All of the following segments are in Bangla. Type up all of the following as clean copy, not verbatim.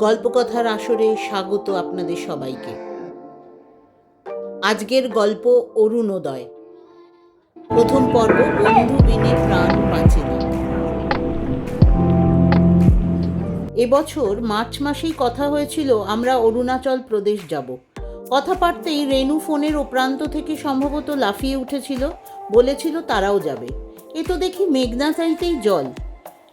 গল্পকথার আসরে স্বাগত আপনাদের সবাইকে। আজকের গল্প অরুণোদয়, প্রথম পর্ব। বন্ধু বিনে প্রাণ বাঁচে না। এবছর মার্চ মাসেই কথা হয়েছিল আমরা অরুণাচল প্রদেশ যাব। কথা পারতেই রেনু ফোনের ও প্রান্ত থেকে সম্ভবত লাফিয়ে উঠেছিল, বলেছিল তারাও যাবে। এ তো দেখি মেঘনা চাইতেই জল।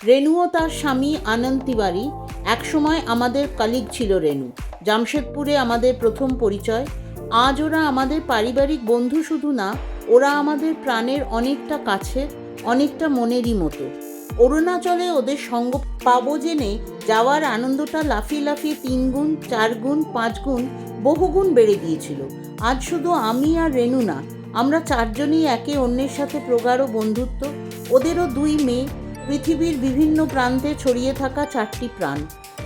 রেনু ও তার স্বামী আনন্দ তিওয়ারি, একসময় আমাদের কলিগ ছিল রেনু। জামশেদপুরে আমাদের প্রথম পরিচয়। আজ ওরা আমাদের পারিবারিক বন্ধু শুধু না, ওরা আমাদের প্রাণের অনেকটা কাছের, অনেকটা মনেরই মতো। অরুণাচলে ওদের সঙ্গ পাবো জেনে যাওয়ার আনন্দটা লাফিয়ে লাফিয়ে 3 গুণ, 4 গুণ, 5 গুণ, বহুগুণ বেড়ে গিয়েছিল। আজ শুধু আমি আর রেনু না, আমরা 4 জনই একে অন্যের সাথে প্রগাঢ় বন্ধুত্ব। ওদেরও 2 মেয়ে, পৃথিবীর বিভিন্ন প্রান্তে ছড়িয়ে থাকা 4টি প্রাণ।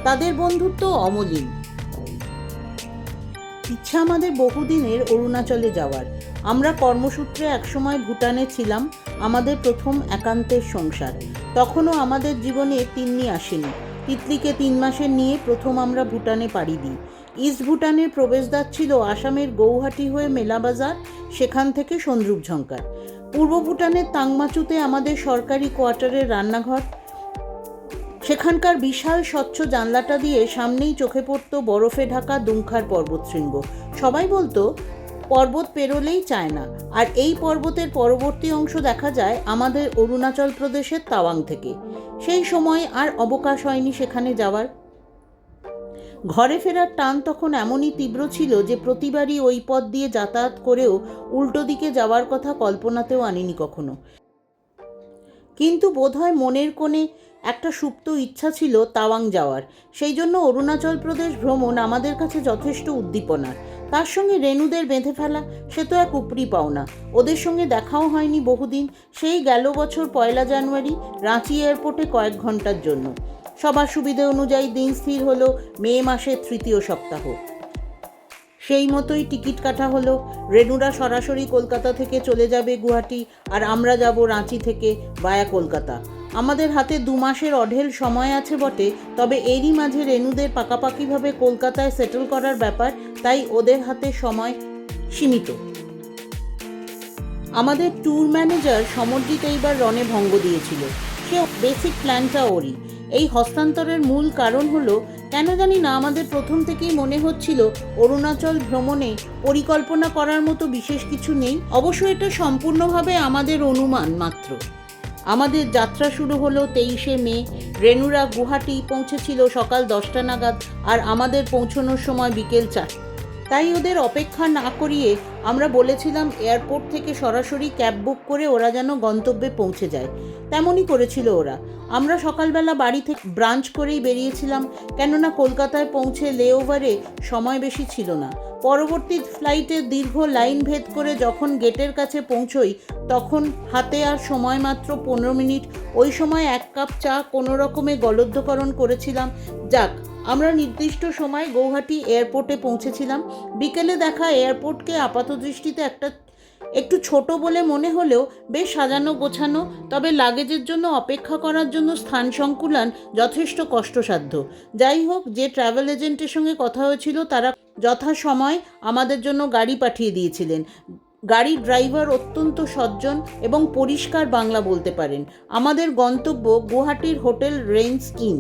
তাদের বন্ধুত্ব অমলিন। ইচ্ছা আমাদের বহুদিনের অরুণাচলে যাওয়ার। আমরা কর্মসূত্রে একসময় ভুটানে ছিলাম, আমাদের প্রথম একান্তের সংসার। তখনও আমাদের জীবনে তিন্নি আসেনি। তিতলিকে 3 মাসের নিয়ে প্রথম আমরা ভুটানে পাড়ি দিই। ইস্ট ভুটানের প্রবেশদ্বার ছিল আসামের গৌহাটি হয়ে মেলাবাজার, সেখান থেকে সন্দ্রুপঝঙ্কার। পূর্ব ভুটানের তাংমাচুতে আমাদের সরকারি কোয়ার্টারের রান্নাঘর। সেখানকার বিশাল স্বচ্ছ জানলাটা দিয়ে সামনেই চোখে পড়ত বরফে ঢাকা দুংখার পর্বতশৃঙ্গ। সবাই বলতো পর্বত পেরোলেই চায় না। আর এই পর্বতের পরবর্তী অংশ দেখা যায় আমাদের অরুণাচল প্রদেশের তাওয়াং থেকে। সেই সময় আর অবকাশ হয়নি সেখানে যাওয়ার। ঘরে ফেরার টান তখন এমনই তীব্র ছিল যে প্রতিবারই ওই পথ দিয়ে যাতায়াত করেও উল্টো দিকে যাওয়ার কথা কল্পনাতেও আনিনি কখনো। কিন্তু বোধহয় মনের কোণে একটা সুপ্ত ইচ্ছা ছিল তাওয়াং যাওয়ার। সেই জন্য অরুণাচল প্রদেশ ভ্রমণ আমাদের কাছে যথেষ্ট উদ্দীপনার। তার সঙ্গে রেনুদের বেঁধে ফেলা, সে তো এক উপরি পাওনা। ওদের সঙ্গে দেখাও হয়নি বহুদিন। সেই গেল বছর 1 জানুয়ারি রাঁচি এয়ারপোর্টে কয়েক ঘন্টার জন্য। সবার সুবিধে অনুযায়ী দিন স্থির হলো মে মাসের 3য় সপ্তাহ। সেই মতোই টিকিট কাটা হলো। রেনুরা সরাসরি কলকাতা থেকে চলে যাবে গুয়াহাটি, আর আমরা যাব রাঁচি থেকে বায়া কলকাতা। আমাদের হাতে 2 মাসের অঢেল সময় আছে বটে, তবে এরই মাঝে রেনুদের পাকাপাকিভাবে কলকাতায় সেটেল করার ব্যাপার, তাই ওদের হাতে সময় সীমিত। আমাদের ট্যুর ম্যানেজার সমরজিৎ এইবার রণে ভঙ্গ দিয়েছিল। সে বেসিক প্ল্যানটা ওরই। এই হস্তান্তরের মূল কারণ হলো, কেন জানি না আমাদের প্রথম থেকেই মনে হচ্ছিল অরুণাচল ভ্রমণে পরিকল্পনা করার মতো বিশেষ কিছু নেই। অবশ্য এটা সম্পূর্ণভাবে আমাদের অনুমান মাত্র। আমাদের যাত্রা শুরু হলো 23শে মে। রেনুরা গুয়াহাটি পৌঁছেছিল সকাল 10টা নাগাদ, আর আমাদের পৌঁছানোর সময় বিকেল 4। তাই ওদের অপেক্ষা না করিয়ে আমরা বলেছিলাম এয়ারপোর্ট থেকে সরাসরি ক্যাব বুক করে ওরা যেন গন্তব্যে পৌঁছে যায়। তেমনই করেছিল ওরা। আমরা সকালবেলা বাড়ি থেকে ব্রাঞ্চ করেই বেরিয়েছিলাম, কেননা কলকাতায় পৌঁছে লেওভারে সময় বেশি ছিল না। পরবর্তী ফ্লাইটে দীর্ঘ লাইন ভেদ করে যখন গেটের কাছে পৌঁছই, তখন হাতে আর সময় মাত্র 15 মিনিট। ওই সময় 1 কাপ চা কোনো রকমে গলদ্ধকরণ করেছিলাম। যাক, আমরা নির্দিষ্ট সময় গৌহাটি এয়ারপোর্টে পৌঁছেছিলাম। বিকেলে দেখা এয়ারপোর্টকে আপাত দৃষ্টিতে একটু ছোট বলে মনে হলেও বেশ সাজানো গোছানো। তবে লাগেজের জন্য অপেক্ষা করার জন্য স্থান সংকুলান যথেষ্ট কষ্টসাধ্য। যাই হোক, যে ট্রাভেল এজেন্টের সঙ্গে কথা হয়েছিল তারা যথাসময় আমাদের জন্য গাড়ি পাঠিয়ে দিয়েছিলেন। গাড়ির ড্রাইভার অত্যন্ত সজ্জন এবং পরিষ্কার বাংলা বলতে পারেন। আমাদের গন্তব্য গুয়াহাটির হোটেল রেঞ্জ ইন।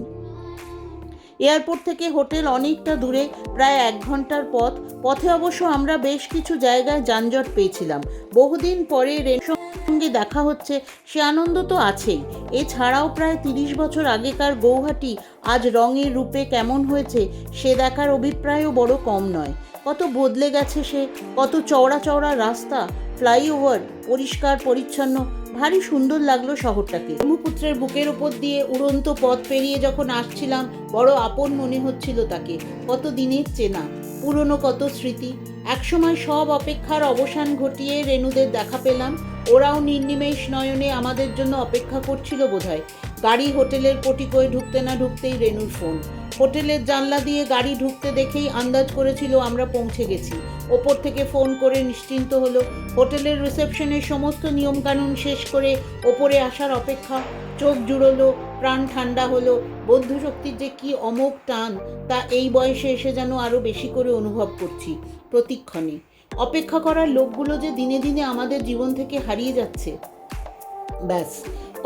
এয়ারপোর্ট থেকে হোটেল অনেকটা দূরে, প্রায় 1 ঘন্টার পথ। পথে অবশ্য আমরা বেশ কিছু জায়গায় যানজট পেয়েছিলাম। বহুদিন পরে রেনুর সঙ্গে দেখা হচ্ছে, সে আনন্দ তো আছেই। এছাড়াও প্রায় 30 বছর আগেকার গৌহাটি আজ রঙের রূপে কেমন হয়েছে সে দেখার অভিপ্রায়ও বড় কম নয়। কত বদলে গেছে সে, কত চওড়া চওড়া রাস্তা, ফ্লাইওভার, পরিষ্কার পরিচ্ছন্ন। ভারী সুন্দর লাগলো শহরটাকে। ব্রহ্মপুত্রের বুকের ওপর দিয়ে উড়ন্ত পথ পেরিয়ে যখন আসছিলাম, বড় আপন মনে হচ্ছিল তাকে। কত দিনের চেনা, পুরনো কত স্মৃতি। একসময় সব অপেক্ষার অবসান ঘটিয়ে রেনুদের দেখা পেলাম। ওরাও নির্নিমেষ নয়নে আমাদের জন্য অপেক্ষা করছিল বোধহয়। গাড়ি হোটেলের পটিকোয় ঢুকতে না ঢুকতেই রেনুর ফোন। হোটেলের জানলা দিয়ে গাড়ি ঢুকতে দেখেই আন্দাজ করেছিল আমরা পৌঁছে গেছি। ওপর থেকে ফোন করে নিশ্চিন্ত হলো। হোটেলের রিসেপশনের সমস্ত নিয়মকানুন শেষ করে ওপরে আসার অপেক্ষা। চোখ জুড়োলো, প্রাণ ঠান্ডা হলো। বৌদ্ধশক্তির যে কি অমোঘ টান তা এই বয়সে এসে যেন আরও বেশি করে অনুভব করছি প্রতিক্ষণে। অপেক্ষা করার লোকগুলো যে দিনে দিনে আমাদের জীবন থেকে হারিয়ে যাচ্ছে। ব্যাস,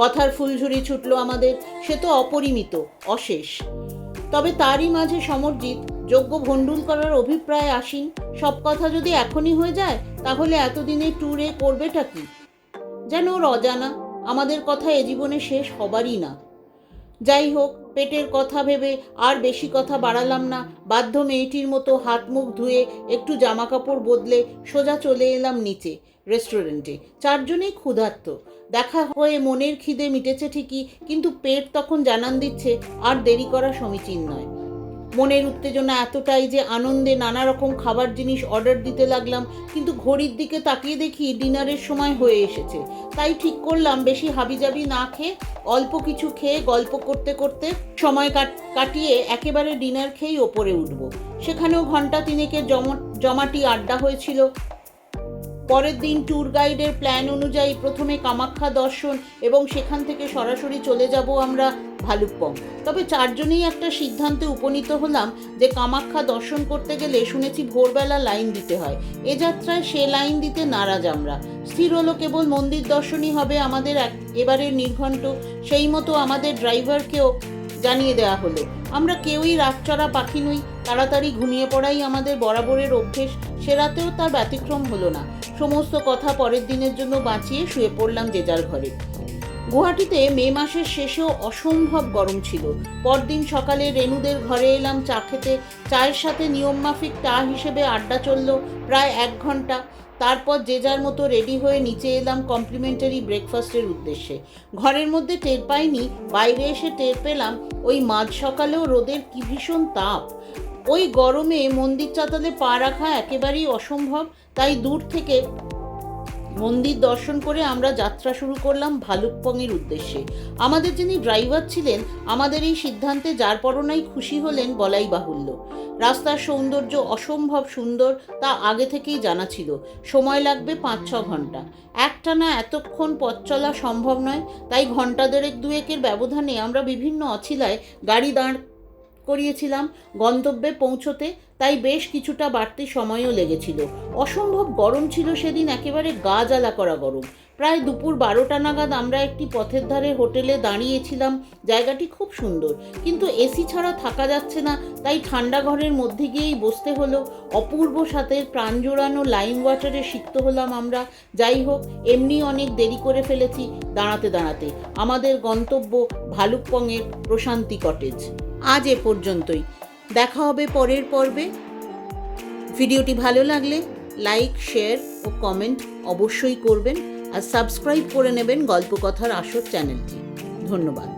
কথার ফুলঝুরি ছুটলো আমাদের, সে তো অপরিমিত, অশেষ। তবে তারই মাঝে সমরজিৎ যোগ্য ভণ্ডুল করার অভিপ্রায় আসীন। সব কথা যদি এখনই হয়ে যায় তাহলে এতদিনে ট্যুরে করবেটা কি? যেন ওর অজানা, আমাদের কথা এ জীবনে শেষ হবারই না। যাই হোক, পেটের কথা ভেবে আর বেশি কথা বাড়ালাম না। বাধ্য মেয়েটির মতো হাত মুখ ধুয়ে একটু জামা কাপড় বদলে সোজা চলে এলাম নিচে রেস্টুরেন্টে। চারজনেই ক্ষুধার্ত। দেখা হয়ে মনের খিদে মিটেছে ঠিকই, কিন্তু পেট তখন জানান দিচ্ছে আর দেরি করা সমীচীন নয়। মনের উত্তেজনা এতটাই যে আনন্দে নানা রকম খাবার জিনিস অর্ডার দিতে লাগলাম, কিন্তু ঘড়ির দিকে তাকিয়ে দেখি ডিনারের সময় হয়ে এসেছে। তাই ঠিক করলাম বেশি হাবিজাবি না খেয়ে অল্প কিছু খেয়ে গল্প করতে করতে সময় কাটিয়ে একেবারে ডিনার খেয়েই ওপরে উঠব। সেখানেও ঘন্টা তিনেকের জমাটি আড্ডা হয়েছিল। পরের দিন ট্যুর গাইডের প্ল্যান অনুযায়ী প্রথমে কামাখ্যা দর্শন এবং সেখান থেকে সরাসরি চলে যাব আমরা ভালুকপং। তবে চারজনেই একটা সিদ্ধান্তে উপনীত হলাম যে কামাখ্যা দর্শন করতে গেলে শুনেছি ভোরবেলা লাইন দিতে হয়। এ যাত্রায় সে লাইন দিতে নারাজ আমরা। স্থির হলো কেবল মন্দির দর্শনই হবে আমাদের এবারের নির্ঘণ্ট। সেই মতো আমাদের ড্রাইভারকেও জানিয়ে দেওয়া হলো। আমরা কেউই রাতচরা পাখি নই, তাড়াতাড়ি ঘুমিয়ে পড়াই আমাদের বরাবরের অভ্যেস। সে রাতেও তার ব্যতিক্রম হলো না। সমস্ত কথা পরের দিনের জন্য বাঁচিয়ে শুয়ে পড়লাম যে যার ঘরে। গুয়াহাটিতে মে মাসের শেষেও অসম্ভব গরম ছিল। পরদিন সকালে রেনুদের ঘরে এলাম চা খেতে। চায়ের সাথে নিয়মমাফিক টা হিসেবে আড্ডা চলল প্রায় 1 ঘন্টা। তারপর যে যার মতো রেডি হয়ে নিচে এলাম কমপ্লিমেন্টারি ব্রেকফাস্টের উদ্দেশ্যে। ঘরের মধ্যে টের পাইনি, বাইরে এসে টের পেলাম ওই মাঝ সকালেও রোদের কি ভীষণ তাপ। ওই গরমে মন্দির চাতালে পা রাখা একেবারেই অসম্ভব। তাই দূর থেকে মন্দির দর্শন করে আমরা যাত্রা শুরু করলাম ভালুকপংয়ের উদ্দেশ্যে। আমাদের যিনি ড্রাইভার ছিলেন আমাদের এই সিদ্ধান্তে যার পরনাই খুশি হলেন বলাই বাহুল্য। রাস্তার সৌন্দর্য অসম্ভব সুন্দর তা আগে থেকেই জানা ছিল। সময় লাগবে 5-6 ঘন্টা। একটানা এতক্ষণ পথ চলা সম্ভব নয়, তাই ঘন্টা দেড়েক দুয়েকের ব্যবধানে আমরা বিভিন্ন অছিলায় গাড়ি দাঁড় করিয়েছিলাম গন্তব্যে পৌঁছতে। তাই বেশ কিছুটা বাড়তি সময়ও লেগেছিল। অসম্ভব গরম ছিল সেদিন, একেবারে গা জ্বালা করা গরম। প্রায় দুপুর 12টা নাগাদ আমরা একটি পথের ধারে হোটেলে দাঁড়িয়েছিলাম। জায়গাটি খুব সুন্দর, কিন্তু এসি ছাড়া থাকা যাচ্ছে না, তাই ঠান্ডা ঘরের মধ্যে গিয়েই বসতে হলো। অপূর্ব স্বাদের প্রাণ জোড়ানো লাইম ওয়াটারে সিক্ত হলাম আমরা। যাই হোক, এমনি অনেক দেরি করে ফেলেছি দাঁড়াতে দাঁড়াতে। আমাদের গন্তব্য ভালুকপংয়ের প্রশান্তি কটেজ। আজ এ পর্যন্তই। দেখা হবে পরের পর্বে। ভিডিওটি ভালো লাগলে লাইক, শেয়ার ও কমেন্ট অবশ্যই করবেন, আর সাবস্ক্রাইব করে নেবেন গল্পকথার আসর চ্যানেলটি। ধন্যবাদ।